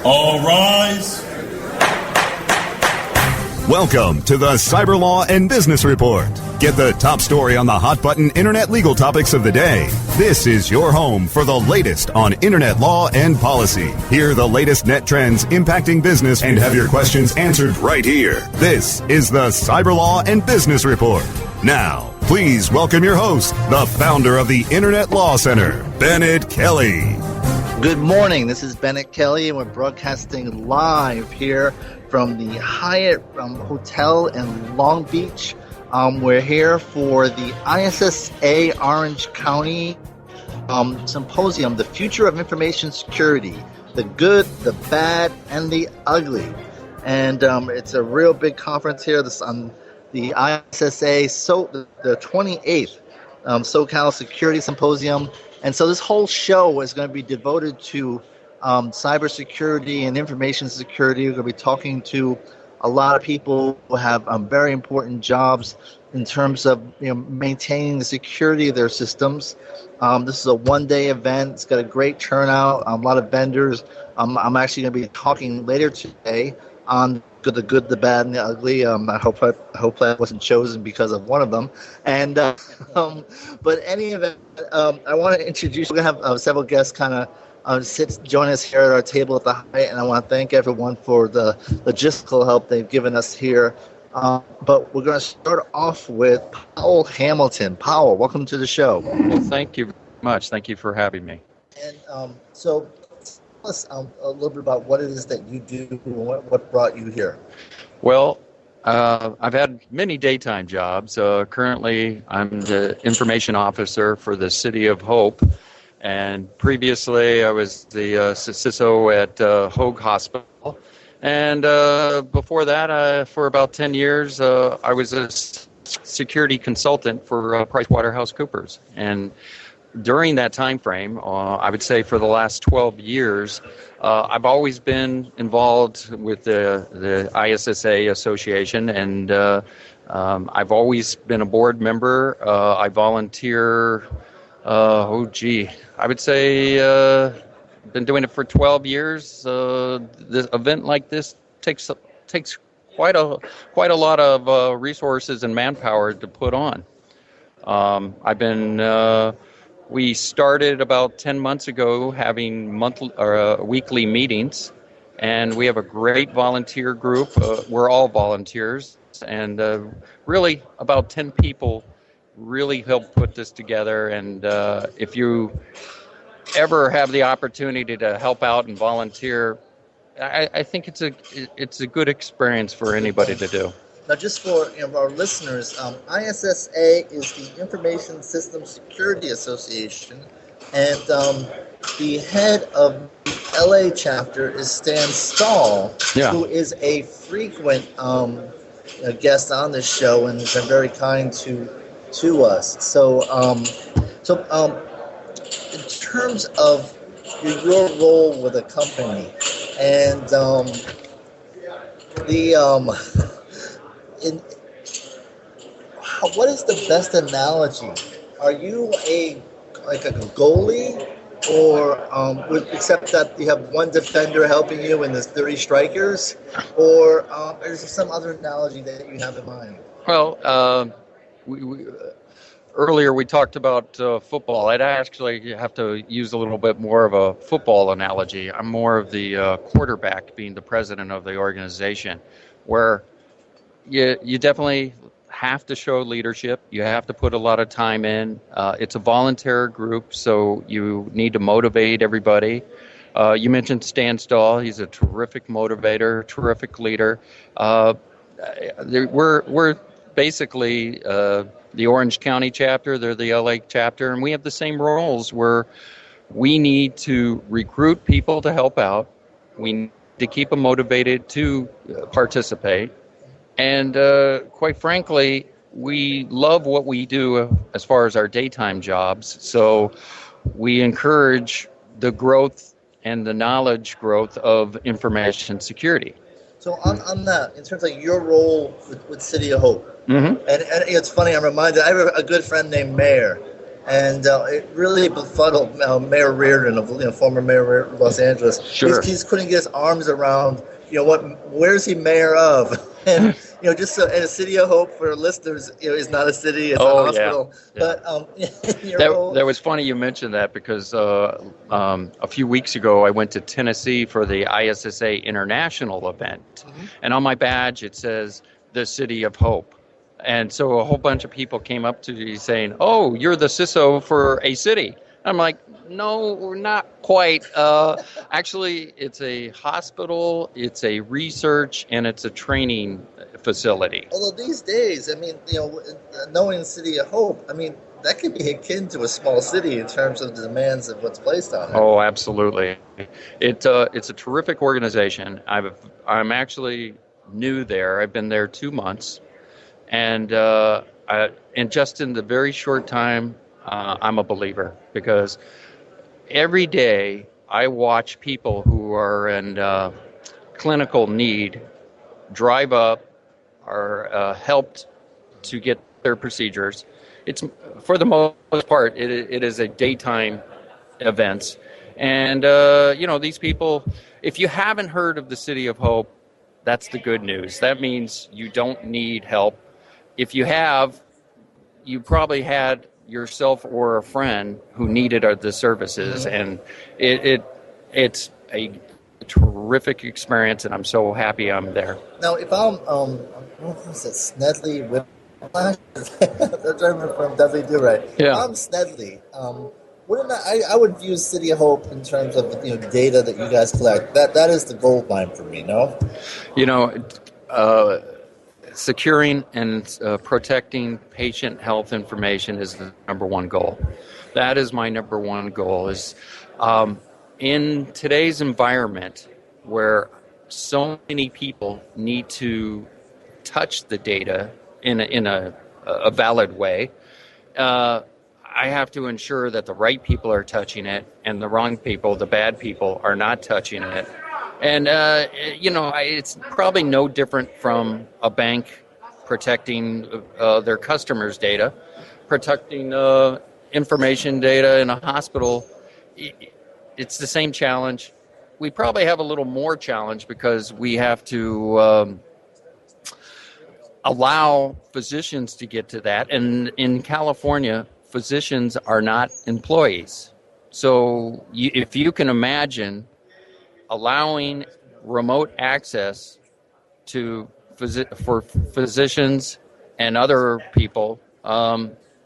All rise. Welcome to the Cyber Law and Business Report. Get the top story on the hot button internet legal topics of the day. This is your home for the latest on internet law and policy. Hear the latest net trends impacting business and have your questions answered right here. This is the Cyber Law and Business Report. Now, please welcome your host, the founder of the Internet Law Center, Bennet Kelly. Good morning. This is Bennet Kelly, and we're broadcasting live here from the Hyatt Hotel in Long Beach. We're here for the ISSA Orange County Symposium, The Future of Information Security, the Good, the Bad, and the Ugly. And it's a real big conference here. This on the ISSA, the 28th SoCal Security Symposium. And so this whole show is going to be devoted to cybersecurity and information security. We're going to be talking to a lot of people who have very important jobs in terms of maintaining the security of their systems. This is a one-day event. It's got a great turnout, a lot of vendors. I'm actually going to be talking later today on the good, the bad, and the ugly. I hope I wasn't chosen because of one of them. And but any event, I want to introduce. We're gonna have several guests kind of join us here at our table at the Hyatt, and I want to thank everyone for the logistical help they've given us here. But we're going to start off with Powell-Hamilton. Powell, welcome to the show. Well, thank you very much. Thank you for having me. And so tell us a little bit about what it is that you do and what brought you here. Well, I've had many daytime jobs. Currently, I'm the information officer for the City of Hope. And previously, I was the CISO at Hoag Hospital. And before that, for about 10 years, I was a security consultant for PricewaterhouseCoopers. And during that time frame, I would say for the last 12 years, I've always been involved with the ISSA Association, and I've always been a board member. I volunteer, I would say been doing it for 12 years. This event like this takes quite a lot of resources and manpower to put on. We started about 10 months ago having weekly meetings, and we have a great volunteer group. We're all volunteers, and really about 10 people really helped put this together. And if you ever have the opportunity to help out and volunteer, I think it's a good experience for anybody to do. Now, just for our listeners, ISSA is the Information Systems Security Association, and the head of the LA chapter is Stan Stahl, who is a frequent guest on this show and has been very kind to us. So, in terms of your role with a company and what is the best analogy? Are you a goalie, or except that you have one defender helping you and there's 30 strikers, or is there some other analogy that you have in mind? Well, earlier we talked about football. I'd actually have to use a little bit more of a football analogy. I'm more of the quarterback, being the president of the organization, where you definitely have to show leadership. You have to put a lot of time in. It's a volunteer group, so you need to motivate everybody. You mentioned Stan Stahl. He's a terrific motivator, terrific leader. We're basically the Orange County chapter. They're the LA chapter, and we have the same roles where we need to recruit people to help out. We need to keep them motivated to participate. And quite frankly, we love what we do as far as our daytime jobs. So we encourage the growth and the knowledge growth of information security. So on that, in terms of your role with City of Hope, and it's funny, I'm reminded, I have a good friend named Mayor, And it really befuddled Mayor Reardon, former mayor of Los Angeles. Sure. He just couldn't get his arms around, where's he mayor of? And just in a city of hope for listeners, is not a city, it's a hospital. Yeah. But that was funny you mentioned that, because a few weeks ago I went to Tennessee for the ISSA International event, and on my badge it says the City of Hope. And so a whole bunch of people came up to me saying, "Oh, you're the CISO for a city." I'm like, "No, we're not quite. Actually, it's a hospital, it's a research, and it's a training facility." Although these days, knowing the City of Hope, that could be akin to a small city in terms of the demands of what's placed on it. Oh, absolutely. It's a terrific organization. I'm actually new there. I've been there 2 months. And just in the very short time, I'm a believer, because every day I watch people who are in clinical need drive up, are helped to get their procedures. It's, for the most part, it is a daytime event. And, these people, if you haven't heard of the City of Hope, that's the good news. That means you don't need help. If you have, you probably had yourself or a friend who needed the services, and it's a terrific experience, and I'm so happy I'm there. Now, if I'm, what's it, Snedley Whiplash? They're German from Dudley Do Right. Yeah. If I'm Snedley, I would view City of Hope in terms of data that you guys collect. That is the gold mine for me. No. Securing and protecting patient health information is the number one goal. That is my number one goal. Is in today's environment where so many people need to touch the data in a valid way, I have to ensure that the right people are touching it and the wrong people, the bad people, are not touching it. And, it's probably no different from a bank protecting their customers' data, protecting information data in a hospital. It's the same challenge. We probably have a little more challenge because we have to allow physicians to get to that. And in California, physicians are not employees. So if you can imagine allowing remote access for physicians and other people,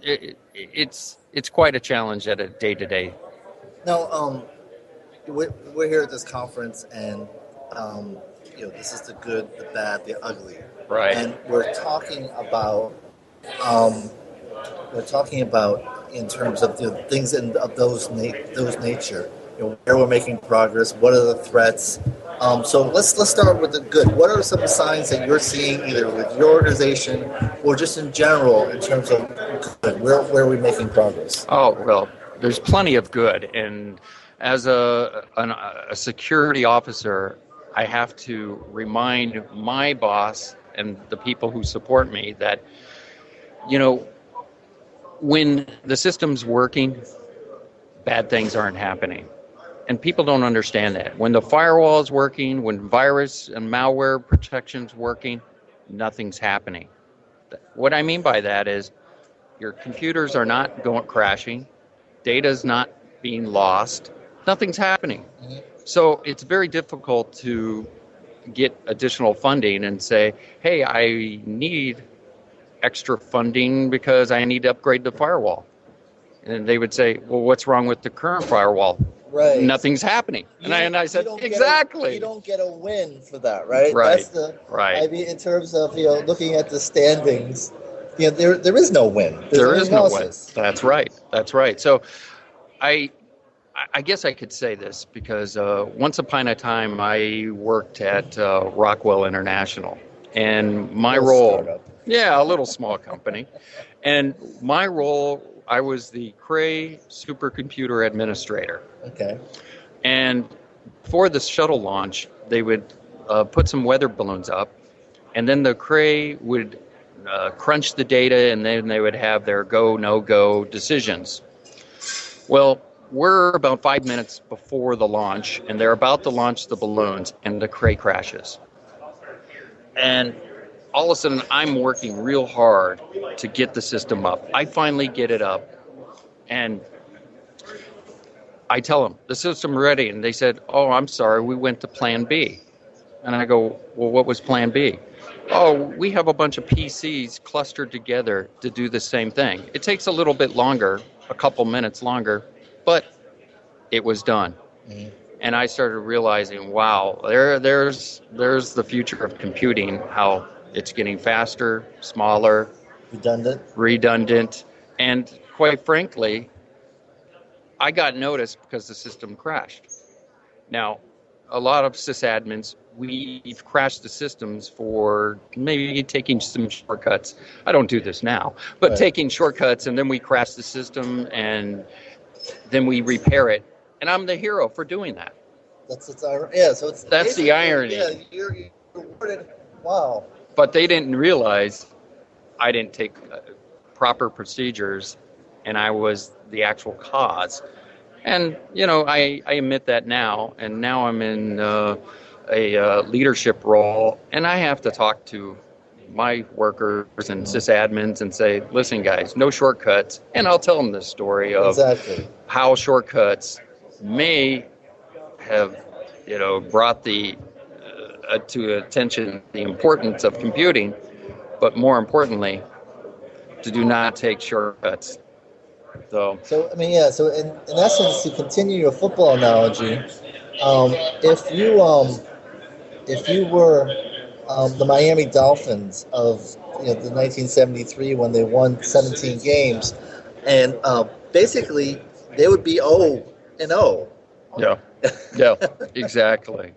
it's quite a challenge at a day-to-day. Now, we're here at this conference, and this is the good, the bad, the ugly. Right. And we're talking about in terms of things of those nature. Where we're making progress, what are the threats? So let's start with the good. What are some signs that you're seeing either with your organization or just in general in terms of good? Where are we making progress? Oh, well, there's plenty of good. And as a security officer, I have to remind my boss and the people who support me that, when the system's working, bad things aren't happening. And people don't understand that. When the firewall is working, when virus and malware protection's working, nothing's happening. What I mean by that is your computers are not crashing, data's not being lost, nothing's happening. Mm-hmm. So it's very difficult to get additional funding and say, hey, I need extra funding because I need to upgrade the firewall. And they would say, well, what's wrong with the current firewall? Right. Nothing's happening. And I said, exactly. You don't get a win for that, right? Right. Right. I mean, in terms of, looking at the standings, there is no win. There is no win. That's right. So I guess I could say this because once upon a time I worked at Rockwell International, and my role, startup. Yeah, a little small company, and my role, I was the Cray supercomputer administrator. Okay. And for the shuttle launch, they would put some weather balloons up, and then the Cray would crunch the data, and then they would have their go, no-go decisions. Well, we're about 5 minutes before the launch, and they're about to launch the balloons, and the crate crashes. And all of a sudden, I'm working real hard to get the system up. I finally get it up, and I tell them, the system ready, and they said, oh, I'm sorry, we went to plan B. And I go, well, what was plan B? Oh, we have a bunch of PCs clustered together to do the same thing. It takes a little bit longer, a couple minutes longer, but it was done. Mm-hmm. And I started realizing, wow, there's the future of computing, how it's getting faster, smaller, redundant, and quite frankly, I got noticed because the system crashed. Now, a lot of sysadmins, we've crashed the systems for maybe taking some shortcuts. I don't do this now, but taking shortcuts, and then we crash the system, and then we repair it. And I'm the hero for doing that. That's the irony. Yeah, you're rewarded. Wow. But they didn't realize I didn't take proper procedures, and I was the actual cause. And, I admit that now, and now I'm in a leadership role, and I have to talk to my workers and sysadmins and say, listen, guys, no shortcuts. And I'll tell them this story of how shortcuts may have, brought to attention the importance of computing, but more importantly, to do not take shortcuts. So in essence, to continue your football analogy, if you were the Miami Dolphins of the 1973 when they won 17 games, and basically they would be 0-0. Yeah, exactly.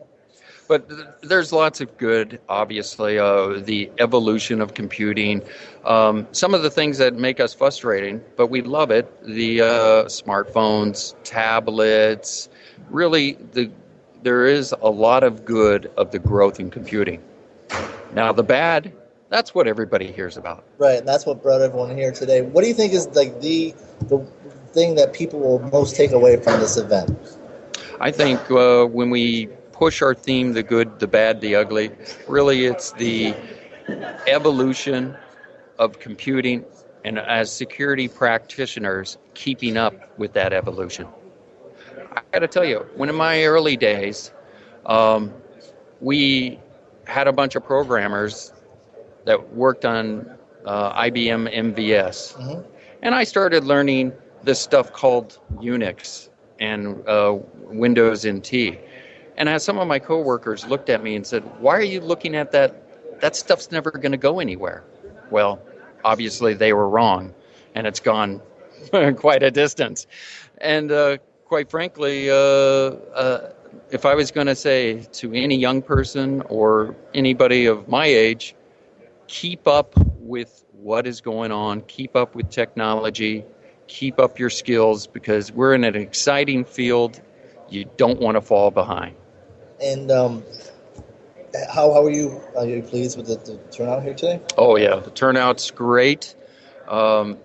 But there's lots of good, obviously, the evolution of computing. Some of the things that make us frustrating, but we love it, the smartphones, tablets. Really, there is a lot of good of the growth in computing. Now, the bad, that's what everybody hears about. Right, and that's what brought everyone here today. What do you think is the thing that people will most take away from this event? I think when we push our theme, the good, the bad, the ugly, really it's the evolution of computing, and as security practitioners, keeping up with that evolution. I got to tell you, when in my early days, we had a bunch of programmers that worked on IBM MVS. Mm-hmm. And I started learning this stuff called Unix and Windows NT. And as some of my coworkers looked at me and said, why are you looking at that? That stuff's never going to go anywhere. Well, obviously they were wrong, and it's gone quite a distance. And quite frankly, if I was going to say to any young person or anybody of my age, keep up with what is going on, keep up with technology, keep up your skills, because we're in an exciting field. You don't want to fall behind. And how are you? Are you pleased with the turnout here today? Oh, yeah. The turnout's great. Good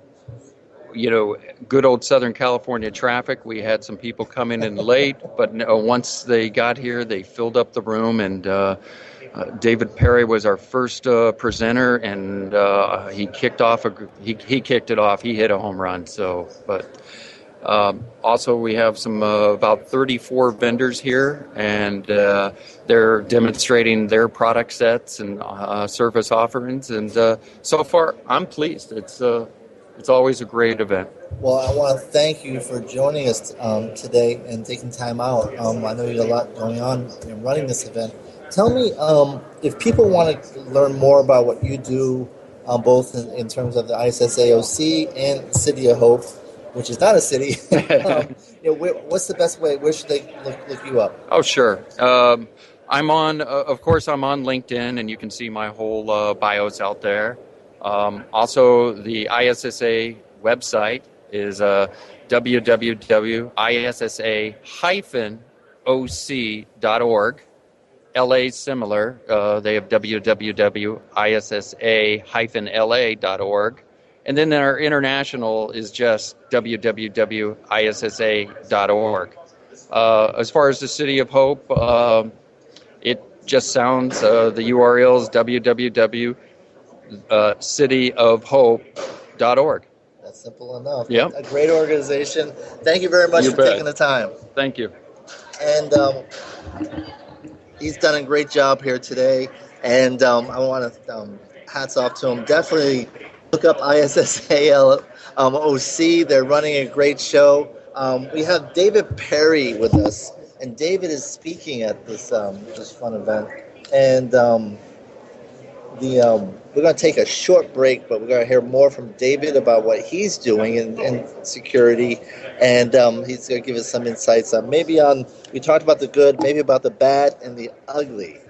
old Southern California traffic. We had some people coming in late, but once they got here, they filled up the room, and David Perry was our first presenter, and he kicked it off. He hit a home run. So, but also we have some about 34 vendors here, and they're demonstrating their product sets and service offerings. And so far, I'm pleased. It's always a great event. Well, I want to thank you for joining us today and taking time out. I know you have a lot going on in running this event. Tell me, if people want to learn more about what you do, both in terms of the ISSA SoC and City of Hope, which is not a city, what's the best way? Where should they look you up? Oh, sure. I'm on LinkedIn, and you can see my whole bios out there. Also, the ISSA website is www.issa-oc.org. LA similar. They have www.issa-la.org. And then our international is just www.issa.org. As far as the City of Hope, it just sounds, the URL is www.cityofhope.org. That's simple enough. Yep. A great organization. Thank you very much for taking the time. Thank you. And he's done a great job here today. And I want to hats off to him. Definitely look up ISSA OC. They're running a great show. We have David Perry with us, and David is speaking at this fun event. And we're going to take a short break, but we're going to hear more from David about what he's doing in security, and he's going to give us some insights we talked about the good, maybe about the bad and the ugly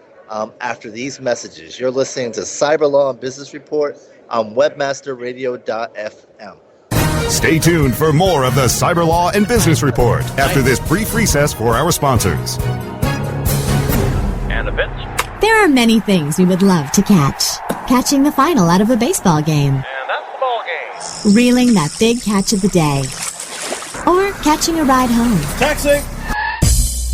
after these messages. You're listening to Cyber Law and Business Report on webmasterradio.fm. Stay tuned for more of the Cyber Law and Business Report after this brief recess for our sponsors. And events. There are many things we would love to catch. Catching the final out of a baseball game. And that's the ball game. Reeling that big catch of the day. Or catching a ride home. Taxi.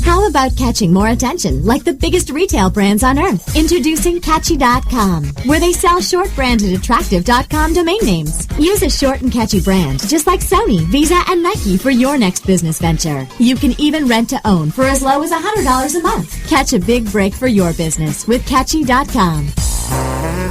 How about catching more attention like the biggest retail brands on earth? Introducing Catchy.com, where they sell short-branded attractive.com domain names. Use a short and catchy brand, just like Sony, Visa, and Nike for your next business venture. You can even rent to own for as low as $100 a month. Catch a big break for your business with Catchy.com.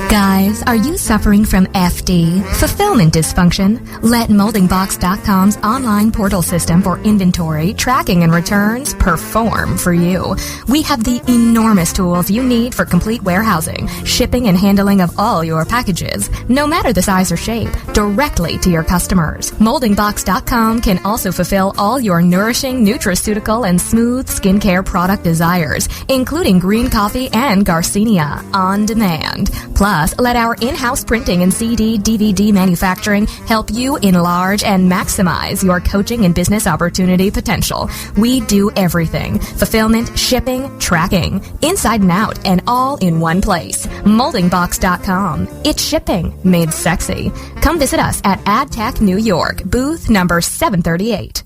Guys, are you suffering from FD, fulfillment dysfunction? Let MoldingBox.com's online portal system for inventory, tracking, and returns perform for you. We have the enormous tools you need for complete warehousing, shipping, and handling of all your packages, no matter the size or shape, directly to your customers. MoldingBox.com can also fulfill all your nourishing, nutraceutical, and smooth skincare product desires, including green coffee and Garcinia on demand. Plus, let our in-house printing and CD, DVD manufacturing help you enlarge and maximize your coaching and business opportunity potential. We do everything. Fulfillment, shipping, tracking, inside and out, and all in one place. MoldingBox.com. It's shipping made sexy. Come visit us at AdTech New York, booth number 738.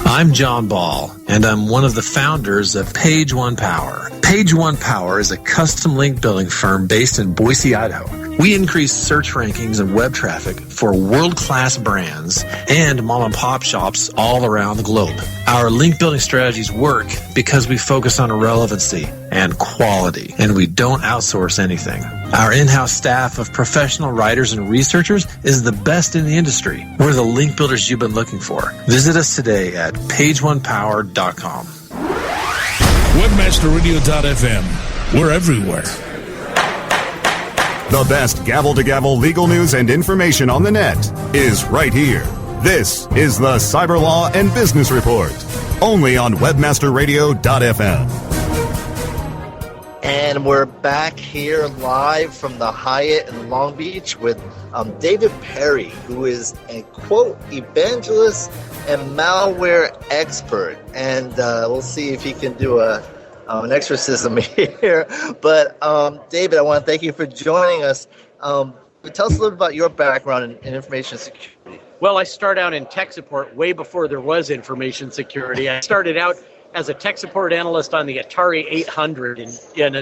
I'm John Ball, and I'm one of the founders of Page One Power. Page One Power is a custom link building firm based in Boise, Idaho. We increase search rankings and web traffic for world-class brands and mom-and-pop shops all around the globe. Our link building strategies work because we focus on relevancy and quality, and we don't outsource anything. Our in-house staff of professional writers and researchers is the best in the industry. We're the link builders you've been looking for. Visit us today at pageonepower.com. Webmasterradio.fm. We're everywhere. The best gavel-to-gavel legal news and information on the net is right here. This is the Cyber Law and Business Report, only on webmasterradio.fm. And we're back here live from the Hyatt in Long Beach with David Perry, who is a, quote, evangelist and malware expert. And we'll see if he can do an exorcism here. But David, I want to thank you for joining us. Tell us a little about your background in information security. Well, I started out in tech support way before there was information security. I started out as a tech support analyst on the Atari 800 in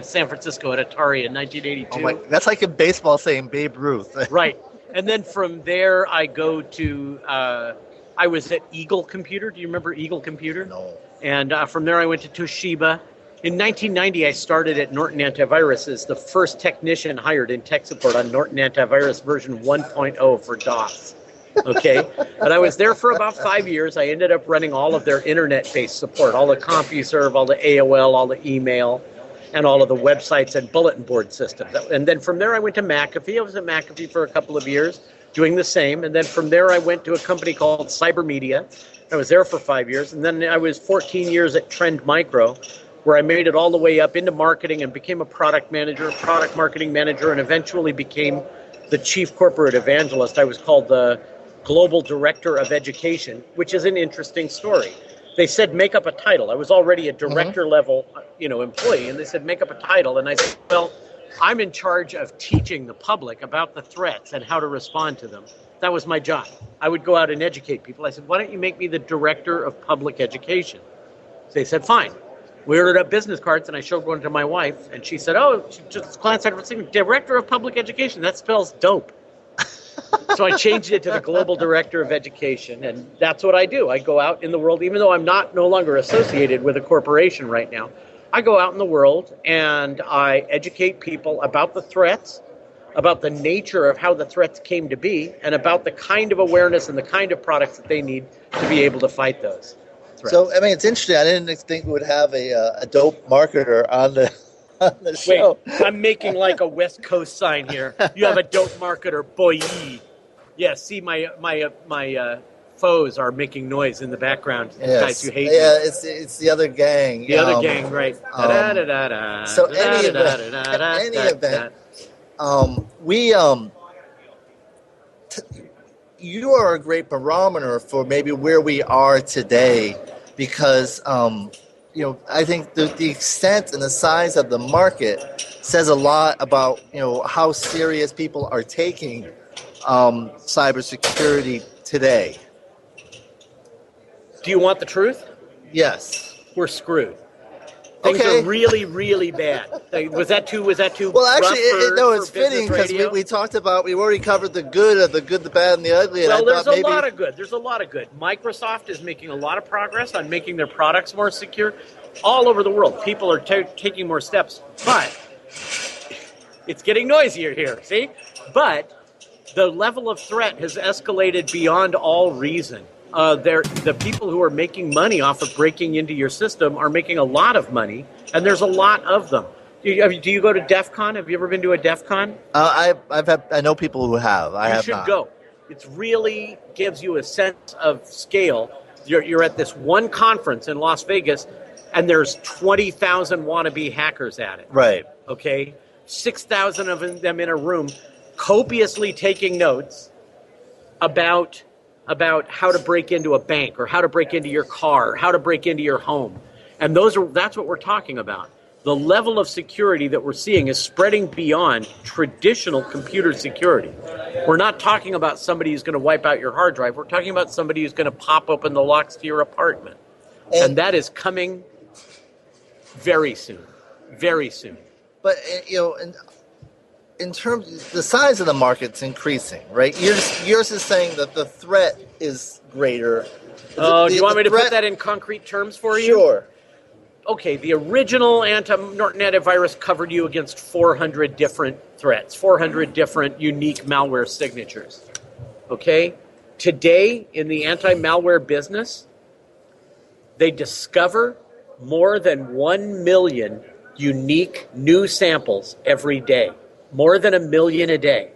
San Francisco at Atari in 1982. Oh my, that's like in baseball saying Babe Ruth. Right. And then from there, I go to, I was at Eagle Computer. Do you remember Eagle Computer? No. And from there, I went to Toshiba. In 1990, I started at Norton Antivirus as the first technician hired in tech support on Norton Antivirus version 1.0 for DOS. Okay, and I was there for about 5 years. I ended up running all of their internet-based support, all the CompuServe, all the AOL, all the email, and all of the websites and bulletin board systems. And then from there, I went to McAfee. I was at McAfee for a couple of years doing the same. And then from there, I went to a company called Cybermedia. I was there for 5 years. And then I was 14 years at Trend Micro, where I made it all the way up into marketing and became a product manager, product marketing manager, and eventually became the chief corporate evangelist. I was called the Global Director of Education, which is an interesting story. They said, make up a title. I was already a director level, employee, and they said, make up a title. And I said, well, I'm in charge of teaching the public about the threats and how to respond to them. That was my job. I would go out and educate people. I said, why don't you make me the director of public education? So they said, fine. We ordered up business cards, and I showed one to my wife, and she said, oh, she just glanced at her signature, director of public education. That spells dope. So I changed it to the global director of education, and that's what I do. I go out in the world, even though I'm no longer associated with a corporation right now. I go out in the world, and I educate people about the threats, about the nature of how the threats came to be, and about the kind of awareness and the kind of products that they need to be able to fight those threats. So, I mean, it's interesting. I didn't think we would have a dope marketer on the show. Wait, I'm making like a West Coast sign here. You have a dope marketer, boy. Yeah, see, my foes are making noise in the background. Yes. Guys who hate me. Yeah, it's the other gang. The other gang, right. So any event, you are a great barometer for maybe where we are today, because I think the extent and the size of the market says a lot about how serious people are taking cybersecurity today. Do you want the truth? Yes. We're screwed. Things are really, really bad. Was that too? Well, actually, it's fitting because we talked about, we already covered the good, the bad, and the ugly. And well, there's a lot of good. There's a lot of good. Microsoft is making a lot of progress on making their products more secure. All over the world, people are taking more steps, but it's getting noisier here. See, but the level of threat has escalated beyond all reason. The people who are making money off of breaking into your system are making a lot of money, and there's a lot of them. Do you go to DEF CON? Have you ever been to a DEF CON? I know people who have. You should go. It really gives you a sense of scale. You're at this one conference in Las Vegas, and there's 20,000 wannabe hackers at it. Right. Okay? 6,000 of them in a room, copiously taking notes about how to break into a bank, or how to break into your car, or how to break into your home. And that's what we're talking about. The level of security that we're seeing is spreading beyond traditional computer security. We're not talking about somebody who's going to wipe out your hard drive. We're talking about somebody who's going to pop open the locks to your apartment. And that is coming very soon. Very soon. But, in terms of the size of the market's increasing, right? Yours is saying that the threat is greater. Do you want me to put that in concrete terms for you? Sure. Okay, the original Norton antivirus covered you against 400 different threats, 400 different unique malware signatures. Okay? Today, in the anti-malware business, they discover more than 1 million unique new samples every day. More than 1 million a day,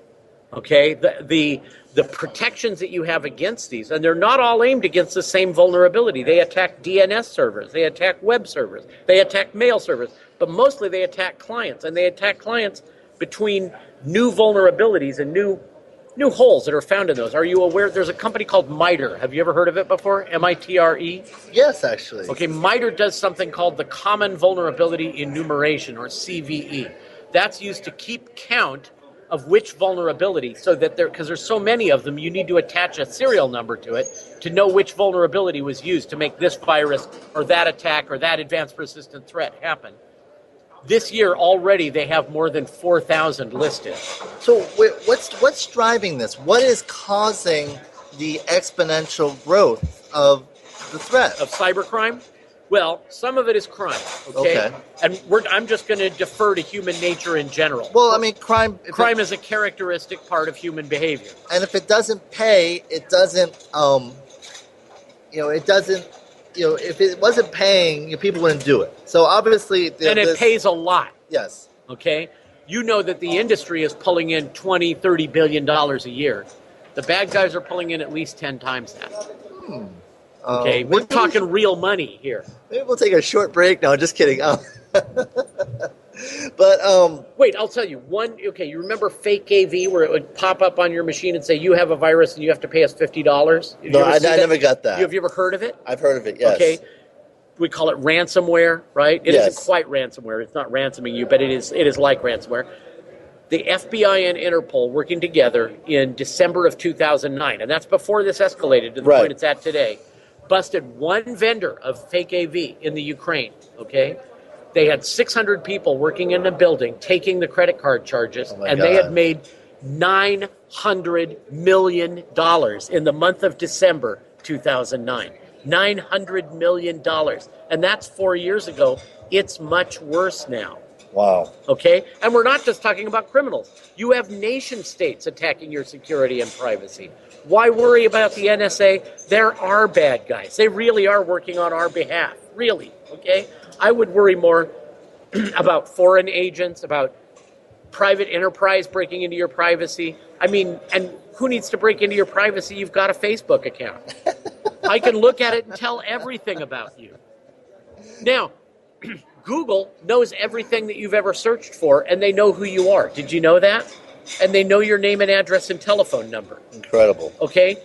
okay? The protections that you have against these, and they're not all aimed against the same vulnerability. They attack DNS servers, they attack web servers, they attack mail servers, but mostly they attack clients, and they attack clients between new vulnerabilities and new holes that are found in those. Are you aware? There's a company called MITRE. Have you ever heard of it before? MITRE? Yes, actually. Okay, MITRE does something called the Common Vulnerability Enumeration, or CVE. That's used to keep count of which vulnerability, so that because there's so many of them, you need to attach a serial number to it to know which vulnerability was used to make this virus or that attack or that advanced persistent threat happen. This year already they have more than 4,000 listed. So what's driving this? What is causing the exponential growth of the threat? Of cybercrime? Well, some of it is crime, okay? And I'm just going to defer to human nature in general. Well, I mean, crime is a characteristic part of human behavior. And if it doesn't pay, it doesn't, if it wasn't paying, people wouldn't do it. So obviously... it pays a lot. Yes. Okay? You know that the industry is pulling in $20, $30 billion a year. The bad guys are pulling in at least 10 times that. Okay, we're talking real money here. Maybe we'll take a short break. No, just kidding. But wait, I'll tell you. You remember fake AV where it would pop up on your machine and say you have a virus and you have to pay us $50? No, I never got that. Have you ever heard of it? I've heard of it. Yes. Okay. We call it ransomware, right? It isn't quite ransomware. It's not ransoming you, but it is like ransomware. the FBI and Interpol working together in December of 2009, and that's before this escalated to the point it's at today, busted one vendor of fake AV in the Ukraine, okay? They had 600 people working in a building taking the credit card charges, and they had made $900 million in the month of December 2009. $900 million. And that's 4 years ago. It's much worse now. Wow. Okay? And we're not just talking about criminals. You have nation states attacking your security and privacy. Why worry about the NSA? There are bad guys. They really are working on our behalf. Really. Okay? I would worry more about foreign agents, about private enterprise breaking into your privacy. I mean, and who needs to break into your privacy? You've got a Facebook account. I can look at it and tell everything about you. Now, Google knows everything that you've ever searched for, and they know who you are. Did you know that? And they know your name and address and telephone number. Incredible. Okay?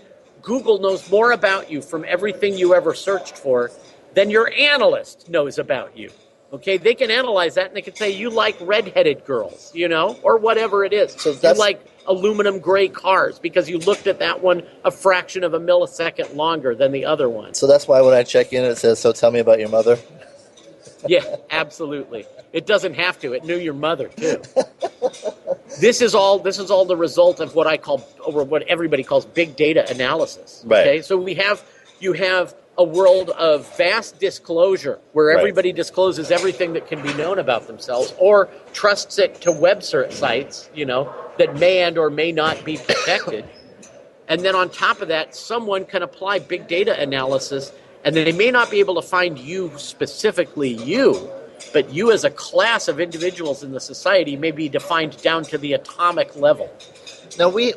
Google knows more about you from everything you ever searched for than your analyst knows about you. Okay? They can analyze that, and they can say, you like redheaded girls, you know, or whatever it is. So you like aluminum gray cars because you looked at that one a fraction of a millisecond longer than the other one. So that's why when I check in, it says, so tell me about your mother? Yeah, absolutely. It doesn't have to. It knew your mother, too. This is all the result of what I call, or what everybody calls, big data analysis. Okay? So you have a world of vast disclosure where everybody discloses everything that can be known about themselves or trusts it to web sites, you know, that may and or may not be protected. And then on top of that, someone can apply big data analysis, and they may not be able to find you specifically you, but you as a class of individuals in the society may be defined down to the atomic level. Now, we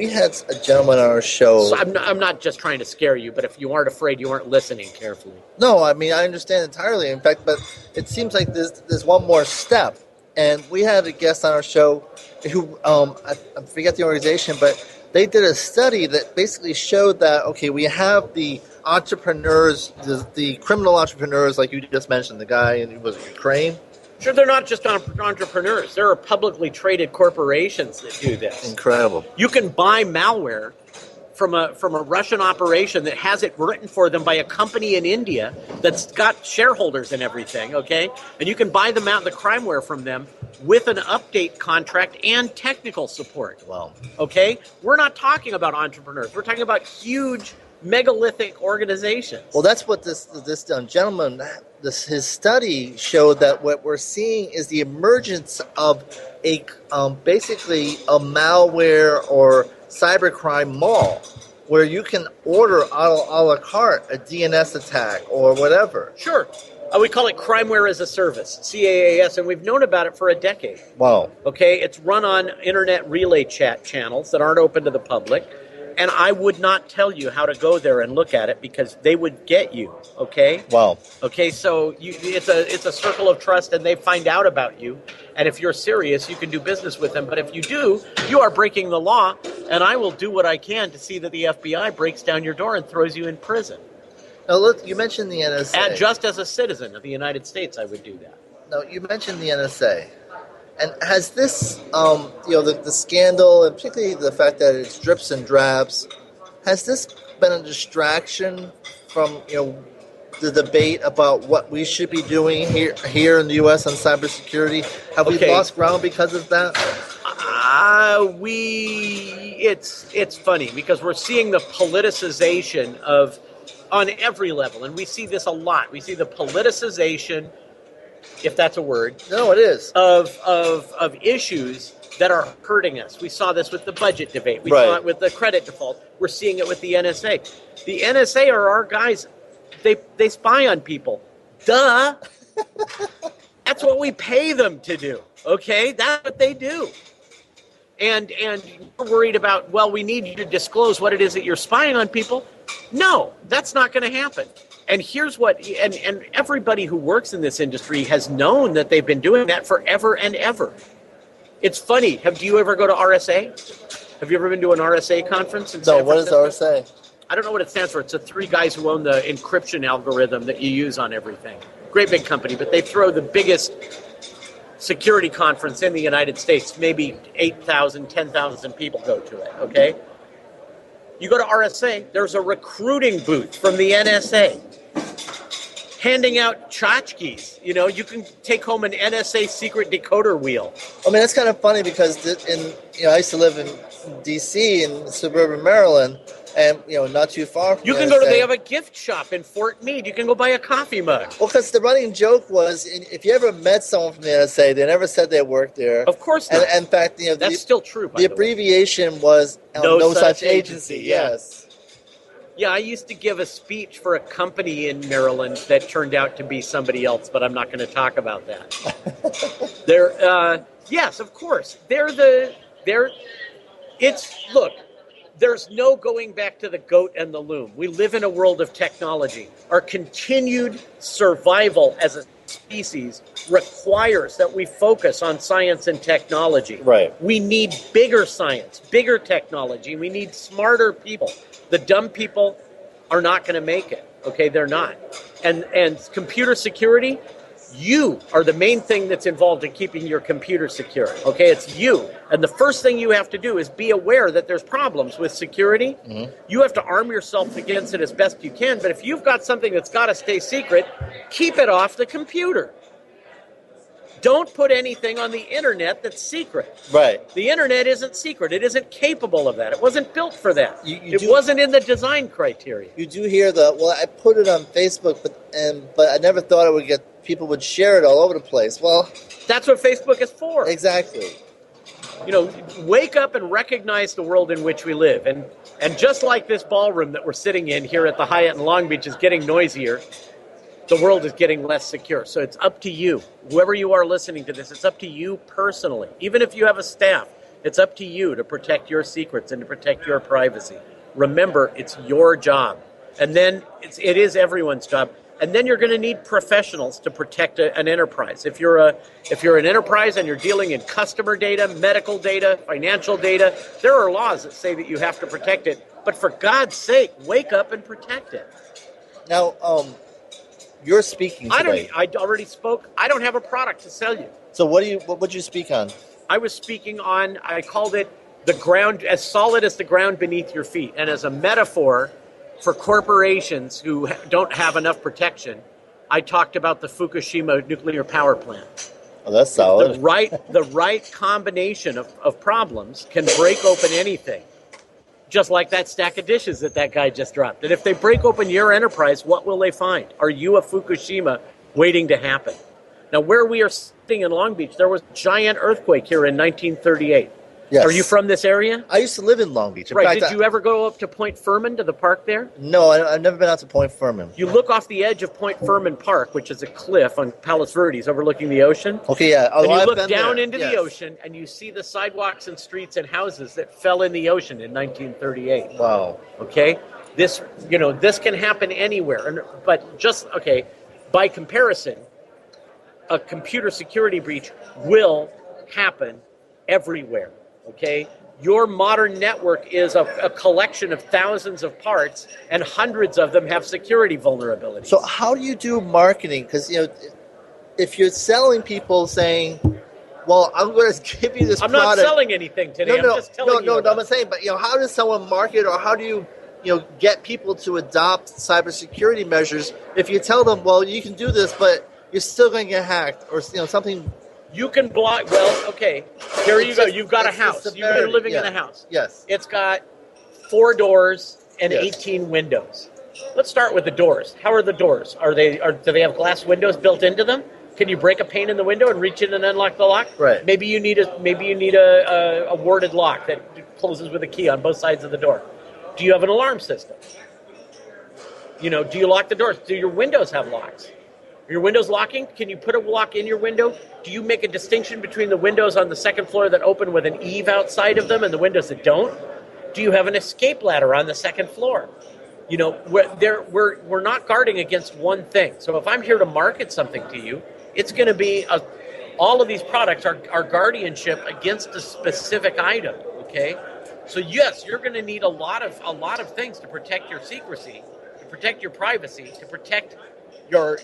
had a gentleman on our show. So I'm not just trying to scare you, but if you aren't afraid, you aren't listening carefully. No, I mean, I understand entirely. In fact, but it seems like there's one more step. And we had a guest on our show who, I forget the organization, but they did a study that basically showed that, okay, we have the entrepreneurs, the criminal entrepreneurs, like you just mentioned, the guy in Ukraine. Sure, they're not just entrepreneurs. There are publicly traded corporations that do this. Incredible. You can buy malware from a Russian operation that has it written for them by a company in India that's got shareholders and everything, okay? And you can buy the crimeware from them with an update contract and technical support. Wow. Okay? We're not talking about entrepreneurs. We're talking about huge megalithic organizations. Well, that's what this gentleman, his study showed, that what we're seeing is the emergence of basically a malware or cybercrime mall where you can order a la carte a DNS attack or whatever. Sure. We call it crimeware as a service, CAAS, and we've known about it for a decade. Wow. Okay, it's run on internet relay chat channels that aren't open to the public. And I would not tell you how to go there and look at it because they would get you, okay? Wow. Okay, so it's a circle of trust, and they find out about you. And if you're serious, you can do business with them. But if you do, you are breaking the law, and I will do what I can to see that the FBI breaks down your door and throws you in prison. Now, look, you mentioned the NSA. Just as a citizen of the United States, I would do that. Now, you mentioned the NSA. And has this, the scandal, and particularly the fact that it's drips and drabs, has this been a distraction from, the debate about what we should be doing here in the U.S. on cybersecurity? Have we lost ground because of that? It's funny because we're seeing the politicization on every level, and we see this a lot. We see the politicization, if that's a word. No, it is. Of issues that are hurting us. We saw this with the budget debate. We saw it with the credit default. We're seeing it with the NSA. The NSA are our guys. They spy on people. Duh. That's what we pay them to do. Okay? That's what they do. And we're worried about, well, we need you to disclose what it is that you're spying on people. No, that's not going to happen. And here's what, and everybody who works in this industry has known that they've been doing that forever and ever. It's funny. Do you ever go to RSA? Have you ever been to an RSA conference in San Francisco? What is RSA? I don't know what it stands for. It's the three guys who own the encryption algorithm that you use on everything. Great big company, but they throw the biggest security conference in the United States, maybe 8,000, 10,000 people go to it, okay? You go to RSA, there's a recruiting booth from the NSA handing out tchotchkes. You know, you can take home an NSA secret decoder wheel. I mean, that's kind of funny because I used to live in D.C. in suburban Maryland, and not too far from They have a gift shop in Fort Meade. You can go buy a coffee mug. Well, because the running joke was, if you ever met someone from the NSA, they never said they worked there. Of course not. And in fact, that's still true. The abbreviation was no such agency. Yes. Yeah, I used to give a speech for a company in Maryland that turned out to be somebody else, but I'm not going to talk about that. Yes, of course. Look, there's no going back to the goat and the loom. We live in a world of technology. Our continued survival as a species requires that we focus on science and technology. Right. We need bigger science, bigger technology. We need smarter people. The dumb people are not going to make it. Okay, they're not. And computer security, you are the main thing that's involved in keeping your computer secure. Okay, it's you. And the first thing you have to do is be aware that there's problems with security. Mm-hmm. You have to arm yourself against it as best you can. But if you've got something that's got to stay secret, keep it off the computer. Don't put anything on the internet that's secret. Right. The internet isn't secret. It isn't capable of that. It wasn't built for that. It wasn't in the design criteria. You do hear I put it on Facebook, but I never thought people would share it all over the place. Well, that's what Facebook is for. Exactly. Wake up and recognize the world in which we live. And just like this ballroom that we're sitting in here at the Hyatt in Long Beach is getting noisier, the world is getting less secure. So it's up to you. Whoever you are listening to this, it's up to you personally. Even if you have a staff, it's up to you to protect your secrets and to protect your privacy. Remember, it's your job. And then it is everyone's job. And then you're going to need professionals to protect an enterprise. If you're an enterprise and you're dealing in customer data, medical data, financial data, there are laws that say that you have to protect it. But for God's sake, wake up and protect it. Now, you're speaking today. I already spoke. I don't have a product to sell you. So what would you speak on? I was speaking on, I called it the ground, as solid as the ground beneath your feet. And as a metaphor for corporations who don't have enough protection, I talked about the Fukushima nuclear power plant. Oh, that's solid. The right combination of problems can break open anything. Just like that stack of dishes that guy just dropped. And if they break open your enterprise, what will they find? Are you a Fukushima waiting to happen? Now, where we are sitting in Long Beach, there was a giant earthquake here in 1938. Yes. Are you from this area? I used to live in Long Beach. In right. fact, Did you ever go up to Point Furman, to the park there? No, I've never been out to Point Furman. You look off the edge of Point Furman Park, which is a cliff on Palos Verdes overlooking the ocean. Okay, yeah. And you look down into the ocean, and you see the sidewalks and streets and houses that fell in the ocean in 1938. Wow. Okay? This can happen anywhere. By comparison, a computer security breach will happen everywhere. Okay, your modern network is a collection of thousands of parts, and hundreds of them have security vulnerabilities. So how do you do marketing? Because if you're selling people saying, "Well, I'm going to give you this product," I'm not selling anything today. I'm just telling you. I'm saying, but how does someone market, or how do you get people to adopt cybersecurity measures if you tell them, "Well, you can do this, but you're still going to get hacked," or something? You can block. Well, okay. Here you go. You've got a house. You've been living in a house. Yes. It's got 4 doors and 18 windows. Let's start with the doors. How are the doors? Do they have glass windows built into them? Can you break a pane in the window and reach in and unlock the lock? Right. Maybe you need a warded lock that closes with a key on both sides of the door. Do you have an alarm system? Do you lock the doors? Do your windows have locks? Are your windows locking? Can you put a lock in your window? Do you make a distinction between the windows on the second floor that open with an eave outside of them and the windows that don't? Do you have an escape ladder on the second floor? We're not guarding against one thing. So if I'm here to market something to you, it's going to be all of these products are guardianship against a specific item. Okay, so yes, you're going to need a lot of things to protect your secrecy, to protect your privacy, to protect your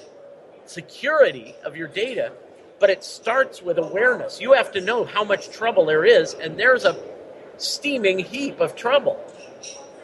security of your data, But it starts with awareness. You have to know how much trouble there is, and there's a steaming heap of trouble.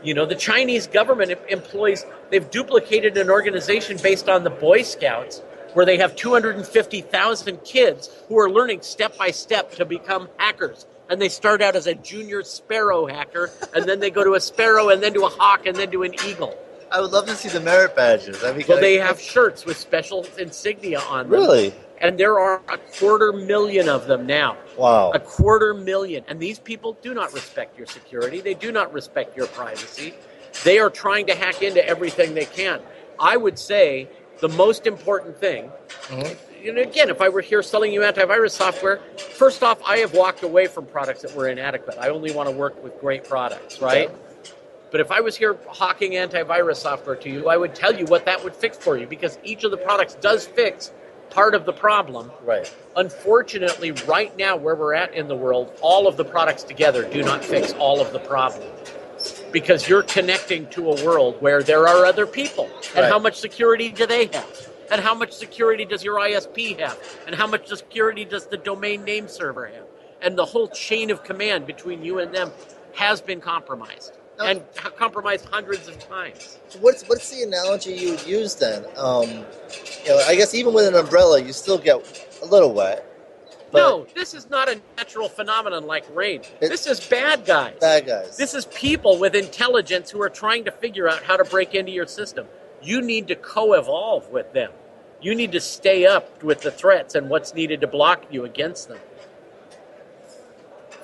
You know, the Chinese government employs, they've duplicated an organization based on the Boy Scouts, where they have 250,000 kids who are learning step by step to become hackers. And they start out as a junior sparrow hacker, and then they go to a sparrow, and then to a hawk, and then to an eagle. I would love to see the merit badges. Well, they have shirts with special insignia on them. Really? And there are 250,000 of them now. Wow. 250,000. And these people do not respect your security. They do not respect your privacy. They are trying to hack into everything they can. I would say the most important thing, and again, if I were here selling you antivirus software, first off, I have walked away from products that were inadequate. I only want to work with great products, right? Okay. But if I was here hawking antivirus software to you, I would tell you what that would fix for you, because each of the products does fix part of the problem. Right. Unfortunately, right now where we're at in the world, all of the products together do not fix all of the problem, because you're connecting to a world where there are other people. And how much security do they have? And how much security does your ISP have? And how much security does the domain name server have? And the whole chain of command between you and them has been compromised. And compromised hundreds of times. What's the analogy you would use then? I guess even with an umbrella, you still get a little wet. No, this is not a natural phenomenon like rain. This is bad guys. Bad guys. This is people with intelligence who are trying to figure out how to break into your system. You need to co-evolve with them. You need to stay up with the threats and what's needed to block you against them.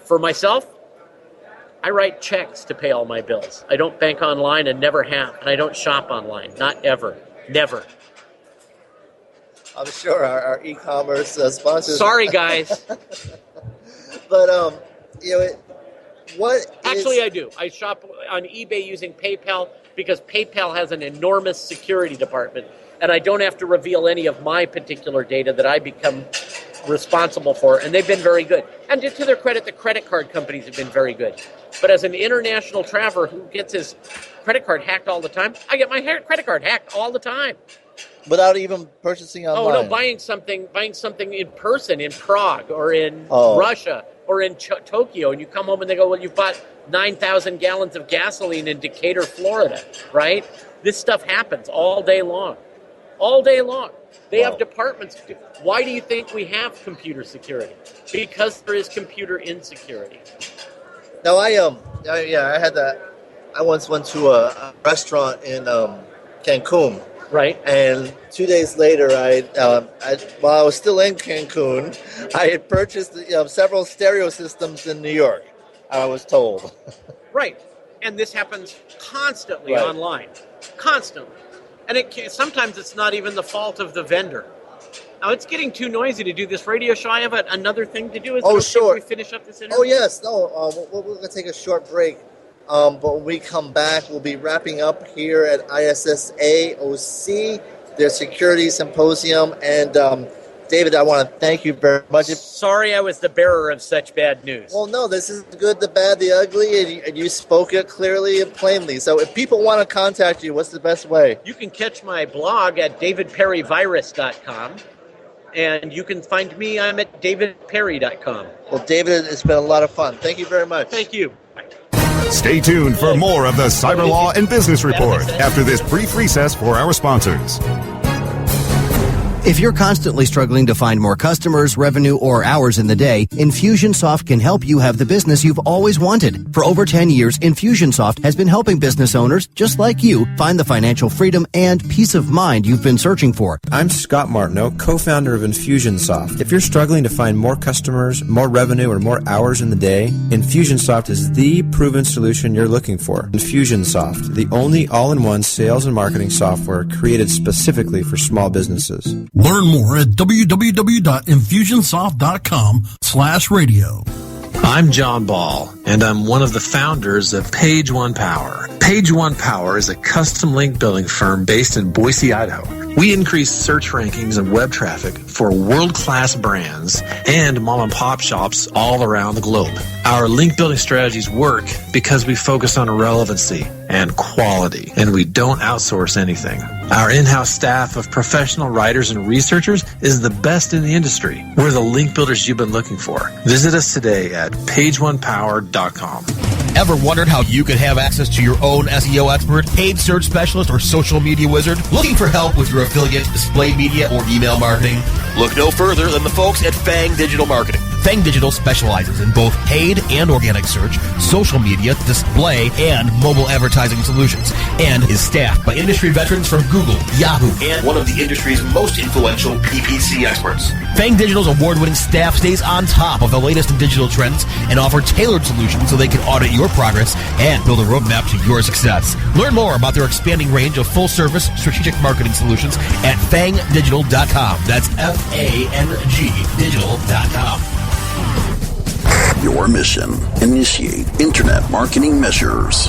For myself, I write checks to pay all my bills. I don't bank online and never have. And I don't shop online. Not ever. Never. I'm sure our e-commerce sponsors... Sorry, guys. But, Actually, I do. I shop on eBay using PayPal because PayPal has an enormous security department. And I don't have to reveal any of my particular data that I become responsible for, and they've been very good. And to their credit, the credit card companies have been very good. But as an international traveler who gets his credit card hacked all the time, I get my credit card hacked all the time. Without even purchasing online? Oh, no, buying something in person in Prague or in Russia or in Tokyo, and you come home and they go, well, you bought 9,000 gallons of gasoline in Decatur, Florida, right? This stuff happens all day long. All day long. They have departments. Why do you think we have computer security? Because there is computer insecurity. Now, I had that. I once went to a restaurant in Cancun. Right. And 2 days later, while I was still in Cancun, I had purchased several stereo systems in New York, I was told. Right. And this happens constantly online. Constantly. And sometimes it's not even the fault of the vendor. Now, it's getting too noisy to do this radio show. I have another thing to do. Is it sure. If we finish up this interview? Oh, yes. No, we're going to take a short break. But when we come back, we'll be wrapping up here at ISSA SoCal, their security symposium. And David, I want to thank you very much. Sorry I was the bearer of such bad news. Well, no, this is the good, the bad, the ugly, and you spoke it clearly and plainly. So if people want to contact you, what's the best way? You can catch my blog at davidperryvirus.com, and you can find me, I'm at davidperry.com. Well, David, it's been a lot of fun. Thank you very much. Thank you. Stay tuned for more of the Cyber Law and Business Report after this brief recess for our sponsors. If you're constantly struggling to find more customers, revenue, or hours in the day, Infusionsoft can help you have the business you've always wanted. For over 10 years, Infusionsoft has been helping business owners just like you find the financial freedom and peace of mind you've been searching for. I'm Scott Martineau, co-founder of Infusionsoft. If you're struggling to find more customers, more revenue, or more hours in the day, Infusionsoft is the proven solution you're looking for. Infusionsoft, the only all-in-one sales and marketing software created specifically for small businesses. Learn more at www.infusionsoft.com/radio. I'm John Ball, and I'm one of the founders of Page One Power. Page One Power is a custom link building firm based in Boise, Idaho. We increase search rankings and web traffic for world-class brands and mom-and-pop shops all around the globe. Our link building strategies work because we focus on relevancy and quality, and we don't outsource anything. Our in-house staff of professional writers and researchers is the best in the industry. We're the link builders you've been looking for. Visit us today at pageonepower.com. Ever wondered how you could have access to your own SEO expert, paid search specialist, or social media wizard? Looking for help with your affiliate, display media, or email marketing? Look no further than the folks at Fang Digital Marketing. Fang Digital specializes in both paid and organic search, social media, display, and mobile advertising solutions, and is staffed by industry veterans from Google, Yahoo, and one of the industry's most influential PPC experts. Fang Digital's award-winning staff stays on top of the latest in digital trends and offer tailored solutions so they can audit your progress and build a roadmap to your success. Learn more about their expanding range of full-service strategic marketing solutions at fangdigital.com. That's F-A-N-G digital.com. Your mission: initiate internet marketing measures.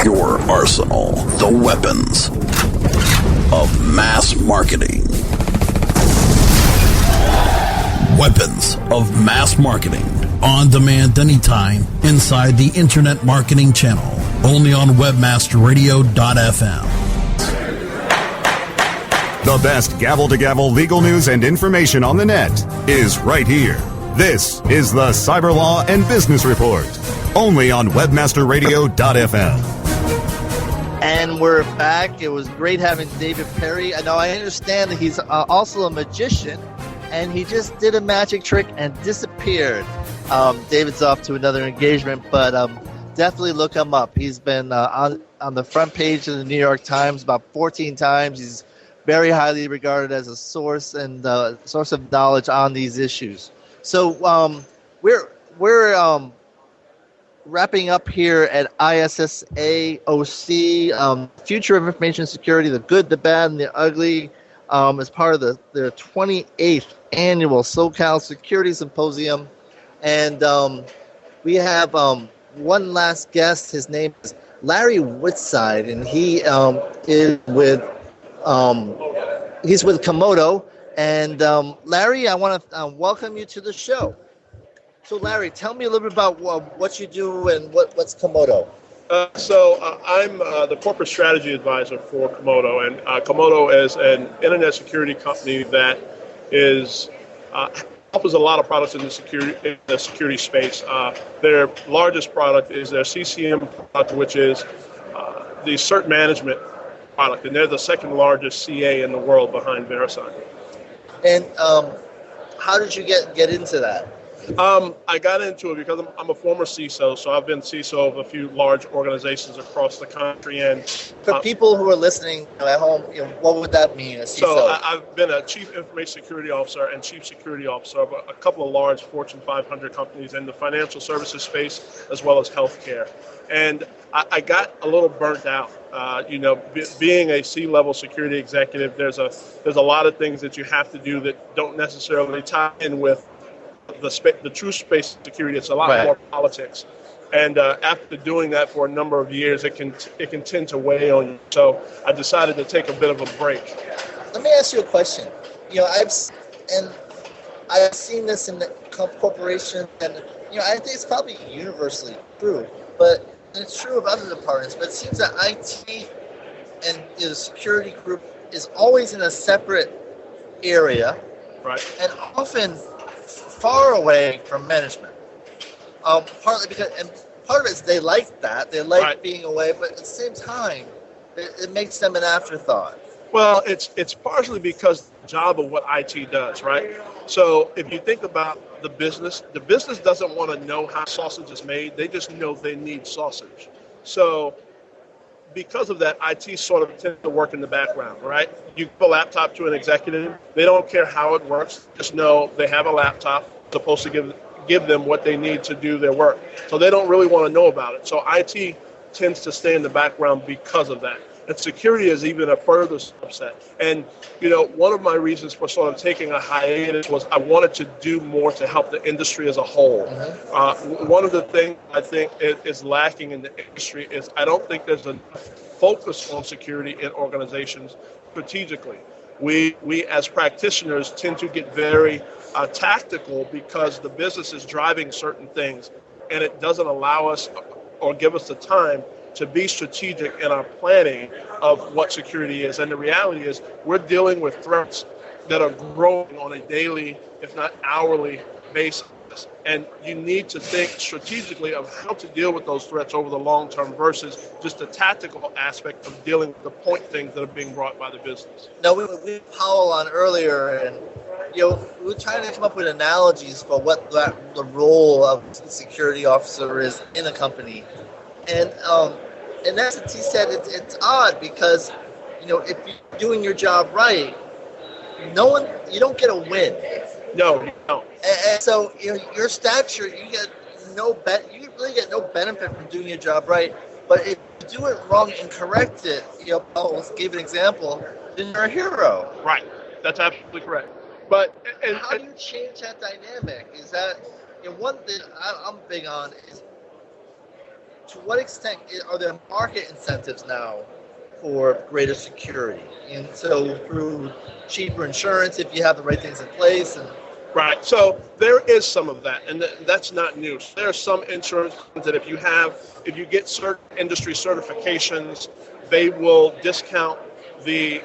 Your arsenal: the weapons of mass marketing. Weapons of mass marketing. On demand anytime inside the Internet Marketing Channel. Only on webmasterradio.fm. The best gavel-to-gavel legal news and information on the net is right here. This is the Cyber Law and Business Report, only on webmasterradio.fm. And we're back. It was great having David Perry. I know, I understand that he's also a magician, and he just did a magic trick and disappeared. David's off to another engagement, but definitely look him up. He's been on the front page of the New York Times about 14 times. He's very highly regarded as a source and source of knowledge on these issues. So we're wrapping up here at ISSA SoCal, Future of Information Security, the good, the bad, and the ugly, as part of the 28th annual SoCal Security Symposium. And we have one last guest. His name is Larry Woodside, and he is with he's with Comodo. And Larry, I want to welcome you to the show. So Larry, tell me a little bit about what you do and what's Comodo. I'm the corporate strategy advisor for Comodo, and Comodo is an internet security company that is offers a lot of products in the security space. Their largest product is their CCM product, which is the cert management product, and they're the second largest CA in the world behind VeriSign. And how did you get into that? I got into it because I'm a former CISO, so I've been CISO of a few large organizations across the country. And for people who are listening at home, what would that mean, a CISO? So I've been a Chief Information Security Officer and Chief Security Officer of a couple of large Fortune 500 companies in the financial services space as well as healthcare. And I got a little burnt out. Being a C-level security executive, there's a lot of things that you have to do that don't necessarily tie in with the true space security. It's a lot more politics, and after doing that for a number of years, it can tend to weigh on you. So I decided to take a bit of a break. Let me ask you a question. I've seen this in the corporation, and I think it's probably universally true, but it's true of other departments. But it seems that IT and the security group is always in a separate area, right? And often far away from management. Partly because, and part of it is they like that. They like being away, but at the same time, it makes them an afterthought. Well, it's partially because the job of what IT does, right? So if you think about the business doesn't want to know how sausage is made. They just know they need sausage. So because of that, IT sort of tends to work in the background, right? You give a laptop to an executive. They don't care how it works. Just know they have a laptop supposed to give them what they need to do their work. So they don't really want to know about it. So IT tends to stay in the background because of that. And security is even a further subset. And, one of my reasons for sort of taking a hiatus was I wanted to do more to help the industry as a whole. Mm-hmm. One of the things I think is lacking in the industry is I don't think there's a focus on security in organizations strategically. We as practitioners tend to get very tactical because the business is driving certain things, and it doesn't allow us or give us the time to be strategic in our planning of what security is. And the reality is we're dealing with threats that are growing on a daily, if not hourly basis. And you need to think strategically of how to deal with those threats over the long term versus just the tactical aspect of dealing with the point things that are being brought by the business. Now, we had Powell on earlier, and we were trying to come up with analogies for what the role of the security officer is in a company. And in essence, he said it's odd because, if you're doing your job right, you don't get a win. No, you don't. And so, your stature, you really get no benefit from doing your job right. But if you do it wrong and correct it, Paul gave an example, then you're a hero. Right. That's absolutely correct. But how do you change that dynamic? Is that one thing I'm big on is, to what extent are there market incentives now for greater security? And so through cheaper insurance, if you have the right things in place. Right. So there is some of that, and that's not new. So there are some insurance that if you get certain industry certifications, they will discount the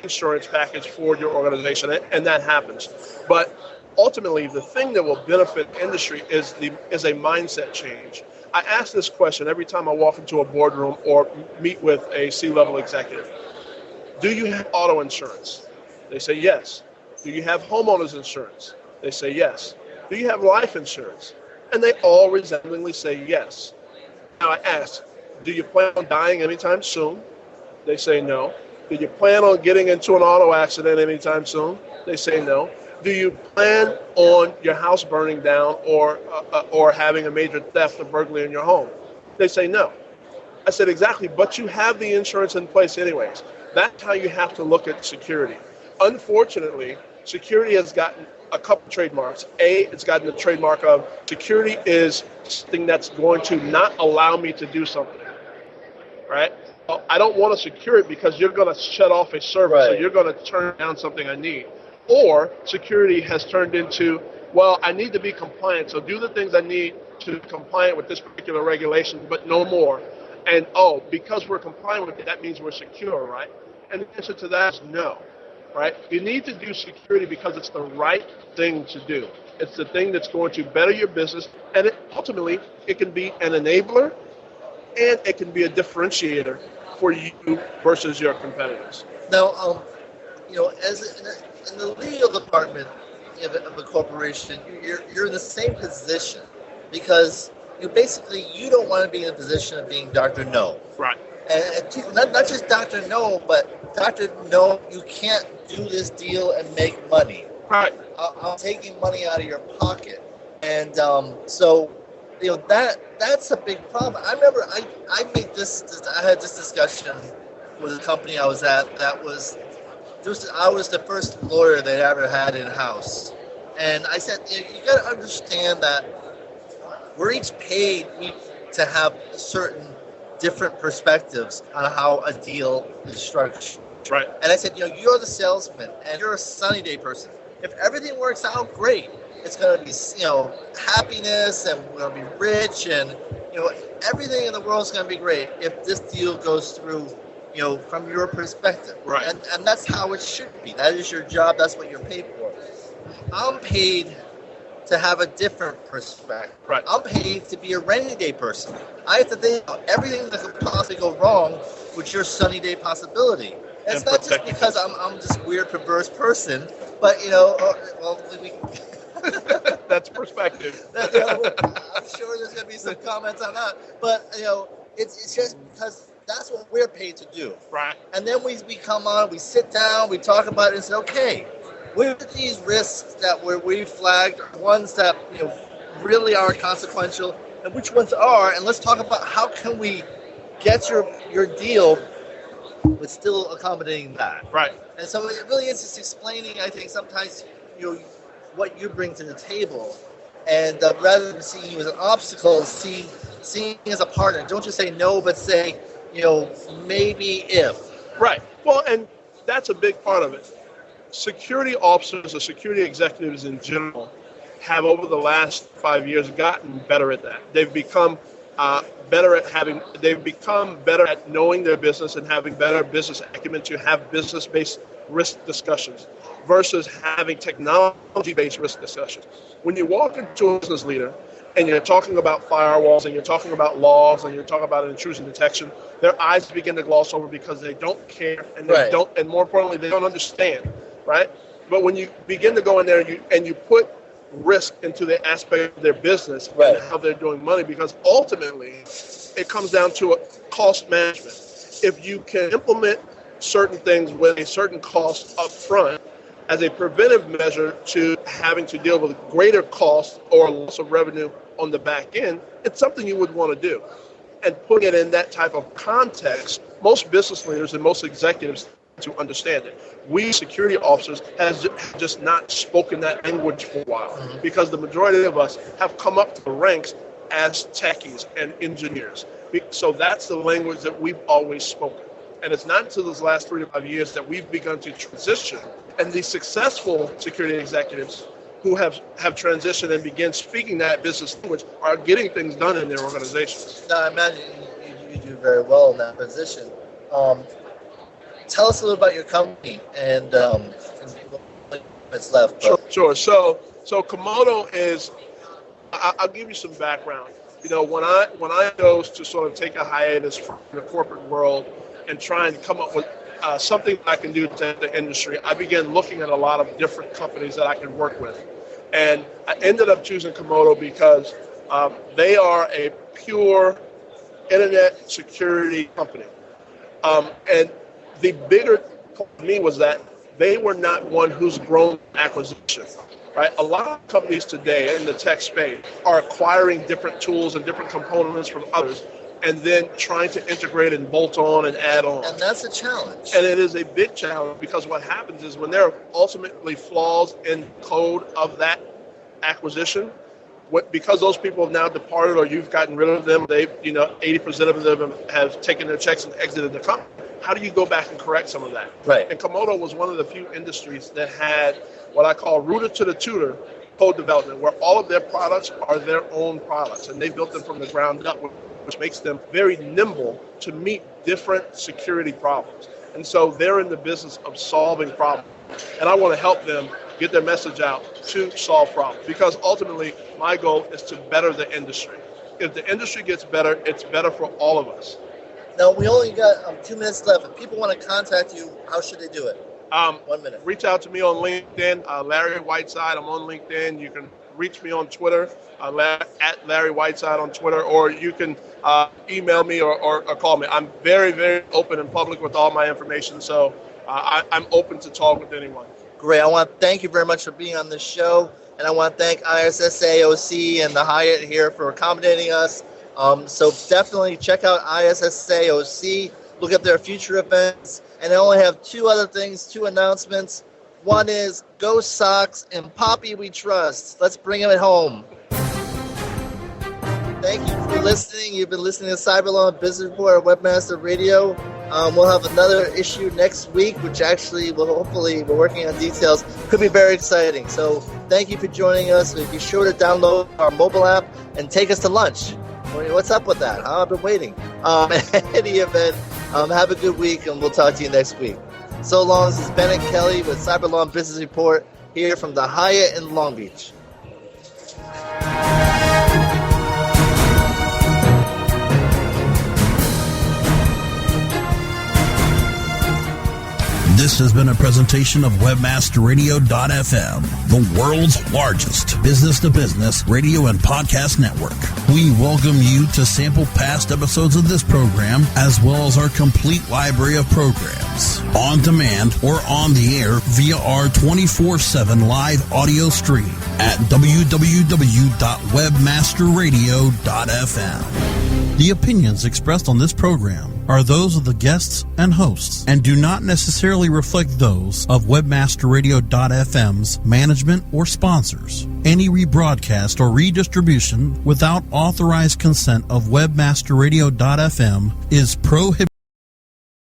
insurance package for your organization, and that happens. But ultimately, the thing that will benefit industry is a mindset change. I ask this question every time I walk into a boardroom or meet with a C-level executive. Do you have auto insurance? They say yes. Do you have homeowners insurance? They say yes. Do you have life insurance? And they all resoundingly say yes. Now I ask, do you plan on dying anytime soon? They say no. Do you plan on getting into an auto accident anytime soon? They say no. Do you plan on your house burning down or having a major theft or burglary in your home? They say no. I said, exactly, but you have the insurance in place anyways. That's how you have to look at security. Unfortunately, security has gotten a couple trademarks. It's gotten the trademark of security is something that's going to not allow me to do something, right? I don't want to secure it because you're going to shut off a service, so you're going to turn down something I need. Or security has turned into, well, I need to be compliant, so do the things I need to be compliant with this particular regulation, but no more. And, because we're compliant with it, that means we're secure, right? And the answer to that is no, right? You need to do security because it's the right thing to do. It's the thing that's going to better your business, and ultimately, it can be an enabler, and it can be a differentiator for you versus your competitors. Now, as in the legal department of a corporation, you're in the same position because you don't want to be in the position of being Dr. No. Right. And not just Dr. No, but Dr. No, you can't do this deal and make money. Right. I'm taking money out of your pocket. And so, that's a big problem. I remember I had this discussion with a company I was at I was the first lawyer they ever had in-house. And I said, you got to understand that we're each paid to have certain different perspectives on how a deal is structured. Right. And I said, you're the salesman and you're a sunny day person. If everything works out, great. It's going to be, happiness, and we're going to be rich, and, everything in the world is going to be great if this deal goes through, from your perspective. Right. And that's how it should be. That is your job. That's what you're paid for. I'm paid to have a different perspective. Right. I'm paid to be a rainy day person. I have to think about everything that could possibly go wrong with your sunny day possibility. And it's not just because I'm this weird, perverse person, but, that's perspective. I'm sure there's going to be some comments on that. But, it's just because that's what we're paid to do. Right. And then we come on, we sit down, we talk about it and say, okay, which of these risks that we flagged are ones that really are consequential, and which ones are, and let's talk about how can we get your deal with still accommodating that. Right. And so it really is just explaining, I think, sometimes what you bring to the table, and rather than seeing you as an obstacle, seeing you as a partner. Don't just say no, but say maybe if. Right. Well, and that's a big part of it. Security officers or security executives in general have over the last 5 years gotten better at that. They've become better at knowing their business and having better business acumen to have business-based risk discussions versus having technology-based risk discussions. When you walk into a business leader and you're talking about firewalls and you're talking about laws and you're talking about intrusion detection, their eyes begin to gloss over because they don't care and they don't, and more importantly, they don't understand, right? But when you begin to go in there and you put risk into the aspect of their business and how they're doing money, because ultimately it comes down to a cost management. If you can implement certain things with a certain cost up front as a preventive measure to having to deal with greater costs or loss of revenue on the back end, it's something you would want to do. And putting it in that type of context, most business leaders and most executives to understand it. We security officers have just not spoken that language for a while because the majority of us have come up to the ranks as techies and engineers. So that's the language that we've always spoken. And it's not until those last 3 to 5 years that we've begun to transition. And the successful security executives who have transitioned and begin speaking that business language are getting things done in their organizations. Now, I imagine you do very well in that position. Tell us a little about your company and what's left. Sure. So Comodo is, I'll give you some background. You know, when I chose to sort of take a hiatus from the corporate world and try and come up with something that I can do to the industry, I began looking at a lot of different companies that I could work with. And I ended up choosing Comodo because they are a pure internet security company. And the bigger point for me was that they were not one who's grown acquisition, right? A lot of companies today in the tech space are acquiring different tools and different components from others and then trying to integrate and bolt on and add on. And that's a challenge. And it is a big challenge because what happens is when there are ultimately flaws in code of that acquisition, because those people have now departed or you've gotten rid of them, 80% of them have taken their checks and exited the company. How do you go back and correct some of that? Right. And Comodo was one of the few industries that had what I call rooter to the tutor code development, where all of their products are their own products, and they built them from the ground up, which makes them very nimble to meet different security problems. And so they're in the business of solving problems. And I want to help them get their message out to solve problems, because ultimately my goal is to better the industry. If the industry gets better, it's better for all of us. Now, we only got 2 minutes left. If people want to contact you, how should they do it? 1 minute. Reach out to me on LinkedIn, Larry Whiteside. I'm on LinkedIn. You can reach me on Twitter, at Larry Whiteside on Twitter, or you can email me or call me. I'm very, very open and public with all my information, so I'm open to talk with anyone. Great. I want to thank you very much for being on this show, and I want to thank ISSA SoC and the Hyatt here for accommodating us. So definitely check out ISSA SoC, look at their future events, and I only have 2 announcements. One is Go Sox and Poppy We Trust. Let's bring them at home. Thank you for listening. You've been listening to Cyberlaw Business Report at Webmaster Radio. We'll have another issue next week, which actually we're working on details. Could be very exciting. So thank you for joining us. Be sure to download our mobile app and take us to lunch. What's up with that? I've been waiting. In any event, have a good week, and we'll talk to you next week. So long. This is Bennet Kelly with Cyberlaw Business Report here from the Hyatt in Long Beach. This has been a presentation of WebmasterRadio.fm, the world's largest business-to-business radio and podcast network. We welcome you to sample past episodes of this program, as well as our complete library of programs, on demand or on the air via our 24/7 live audio stream at www.webmasterradio.fm. The opinions expressed on this program are those of the guests and hosts and do not necessarily reflect those of WebmasterRadio.fm's management or sponsors. Any rebroadcast or redistribution without authorized consent of WebmasterRadio.fm is prohibited.